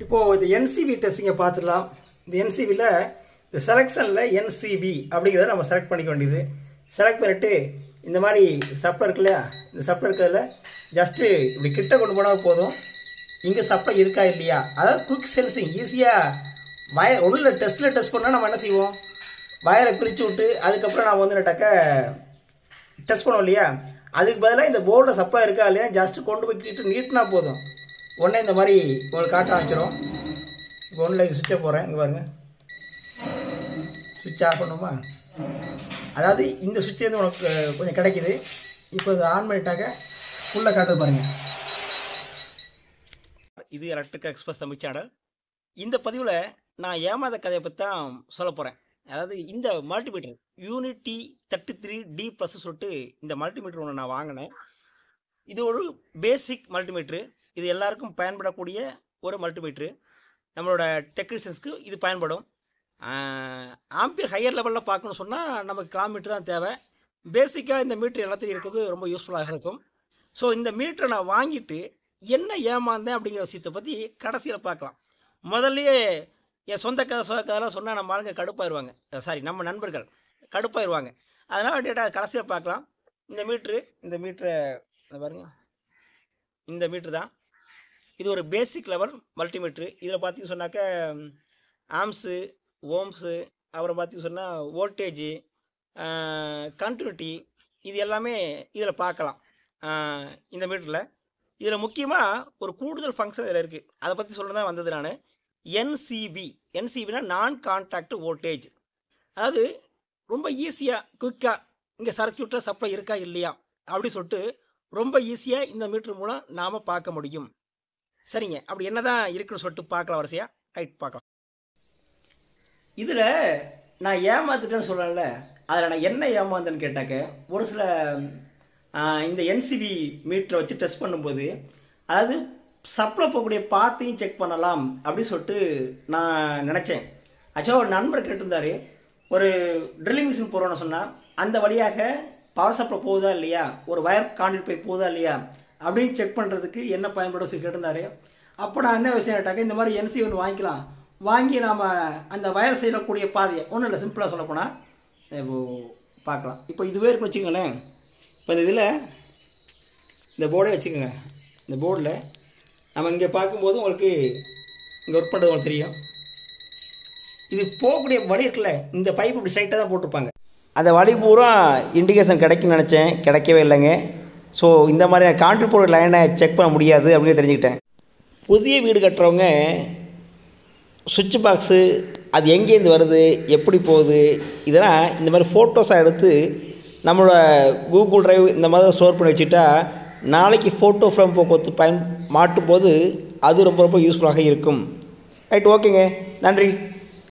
இப்போது இந்த என்சிவி டெஸ்டிங்கை பார்த்துடலாம். இந்த என்சிவியில் இந்த செலெக்ஷனில் என்சிவி அப்படிங்கிறத நம்ம செலக்ட் பண்ணிக்க வேண்டியது. செலக்ட் பண்ணிட்டு இந்த மாதிரி சப்பை இருக்கு இல்லையா, இந்த சப்பை இருக்கிறதுல ஜஸ்ட்டு இப்படி கிட்ட கொண்டு போனால் போதும். இங்கே சப்பை இருக்கா இல்லையா, அதாவது குயிக் சென்சிங் ஈஸியாக ஒன்றும் டெஸ்ட்டில் டெஸ்ட் பண்ணால் நம்ம என்ன செய்வோம், வயரை பிரித்து விட்டு அதுக்கப்புறம் நான் வந்து டக்க டெஸ்ட் பண்ணுவோம் இல்லையா, அதுக்கு பதிலாக இந்த போர்டில் சப்பா இருக்கா இல்லையா ஜஸ்ட்டு கொண்டு போய் கிட்ட நீட்டினா போதும். உடனே இந்த மாதிரி உங்களுக்கு காட்ட ஆரம்பிச்சிடும். இப்போ ஒன்றில் சுவிட்சை போகிறேன், இங்கே பாருங்கள், சுவிட்ச் ஆஃப் பண்ணுமா, அதாவது இந்த சுவிட்ச் வந்து உனக்கு கொஞ்சம் கிடைக்கிது. இப்போ இது ஆன் பண்ணிட்டாக்க ஃபுல்லாக காட்டுது பாருங்கள். இது எலக்ட்ரிக்கல் எக்ஸ்பிரஸ் தமிழ் சேனல். இந்த பதிவில் நான் ஏமாத கதையை பற்றி தான் சொல்ல போகிறேன். அதாவது இந்த மல்டிமீட்டர் யூனிட்டி 33D ப்ளஸ் சொல்லிட்டு இந்த மல்டிமீட்டர் ஒன்று நான் வாங்கினேன். இது ஒரு பேசிக் மல்டிமீட்ரு. இது எல்லாருக்கும் பயன்படக்கூடிய ஒரு மல்டிமீட்ரு. நம்மளோட டெக்னீஷியன்ஸ்க்கு இது பயன்படும். ஆம்பியர் ஹையர் லெவலில் பார்க்கணும்னு சொன்னால் நமக்கு கிலோமீட்டர் தான் தேவை. பேசிக்காக இந்த மீட்ரு எல்லாத்தையும் இருக்கிறது ரொம்ப யூஸ்ஃபுல்லாக இருக்கும். ஸோ இந்த மீட்டரை நான் வாங்கிட்டு என்ன ஏமாந்தேன் அப்படிங்கிற விஷயத்தை பற்றி கடைசியில் பார்க்கலாம். முதல்லையே என் சொந்த கதைலாம் சொன்னால் நம்ம ஆளுங்க கடுப்பாயிருவாங்க, நம்ம நண்பர்கள் கடுப்பாயிருவாங்க. அதனால் டேட்டா கடைசியில் பார்க்கலாம். இந்த மீட்ரை பாருங்க, இந்த மீட்ரு தான். இது ஒரு பேசிக் லெவல் மல்டிமீட்ரு. இதில் பார்த்தீங்கன்னு சொன்னாக்க ஆம்ஸு, ஓம்ஸு, அப்புறம் பார்த்தீங்கன்னு சொன்னால் வோல்டேஜு, கண்டினியூட்டி, இது எல்லாமே இதில் பார்க்கலாம் இந்த மீட்டரில். இதில் முக்கியமாக ஒரு கூடுதல் ஃபங்க்ஷன் இதில் இருக்குது. அதை பற்றி சொல்ல தான் வந்தது நான். என்சிபினா நான் கான்டாக்ட் வோல்டேஜ். அதாவது ரொம்ப ஈஸியாக குயிக்காக இங்கே சர்க்யூட்டில் சப்ளை இருக்கா இல்லையா அப்படி சொல்லிட்டு ரொம்ப ஈஸியாக இந்த மீட்ரு மூலம் நாம் பார்க்க முடியும். சரிங்க, அப்படி என்ன தான் இருக்குன்னு சொல்லிட்டு பார்க்கலாம் வரிசையாக. ரைட், பார்க்கலாம். இதில் நான் ஏமாந்துட்டேன்னு சொல்லல, அதில் நான் என்ன ஏமாந்தேன்னு கேட்டாக்க, ஒரு சில இந்த என்சிபி மீட்டரை வச்சு டெஸ்ட் பண்ணும்போது, அதாவது சப்ளை போகக்கூடிய பாத்தையும் செக் பண்ணலாம் அப்படின்னு சொல்லிட்டு நான் நினச்சேன். ஆக்சுவலாக ஒரு நண்பர் கேட்டிருந்தார், ஒரு ட்ரில்லிங் மிஷின் போகிறோன்னு சொன்னால் அந்த வழியாக பவர் சப்ளை போகுதா இல்லையா, ஒரு வயர் கான்டிட் போய் போகுதா இல்லையா அப்படின்னு செக் பண்ணுறதுக்கு என்ன பயன்படும் சொல்லி கேட்டிருந்தாரு. அப்போ நான் என்ன விஷயம் கேட்டாக்க, இந்த மாதிரி என்சி ஒன்று வாங்கிக்கலாம், வாங்கி நாம் அந்த வயர் செய்யக்கூடிய பாதையை ஒன்றும் இல்லை, சிம்பிளாக சொல்லப்போனால் இப்போ பார்க்கலாம். இப்போ இதுவே இருக்குன்னு வச்சுக்கோங்களேன். இப்போ இந்த இதில் இந்த போர்டே வச்சுக்கோங்க. இந்த போர்டில் நம்ம இங்கே பார்க்கும்போது உங்களுக்கு இங்கே ஒர்க் பண்ணுறது உங்களுக்கு தெரியும். இது போகக்கூடிய வழி இருக்குல்ல, இந்த பைப் இப்படி ஸ்ட்ரைட்டாக தான் போட்டிருப்பாங்க. அந்த வழி பூரா இண்டிகேஷன் கிடைக்குன்னு நினச்சேன், கிடைக்கவே இல்லைங்க. ஸோ இந்த மாதிரி கான்ட்ரி போர்டு லைனை செக் பண்ண முடியாது அப்படின்னு தெரிஞ்சுக்கிட்டேன். புதிய வீடு கட்டுறவங்க சுவிட்ச் பாக்ஸு அது எங்கேருந்து வருது, எப்படி போகுது, இதெல்லாம் இந்த மாதிரி ஃபோட்டோஸாக எடுத்து நம்மளோட கூகுள் டிரைவ் இந்த மாதிரி ஸ்டோர் பண்ணி வச்சுட்டா நாளைக்கு ஃபோட்டோ ஃப்ரேம் போக்குவரத்து மாட்டும் போது அது ரொம்ப ரொம்ப யூஸ்ஃபுல்லாக இருக்கும். ரைட், ஓகேங்க, நன்றி.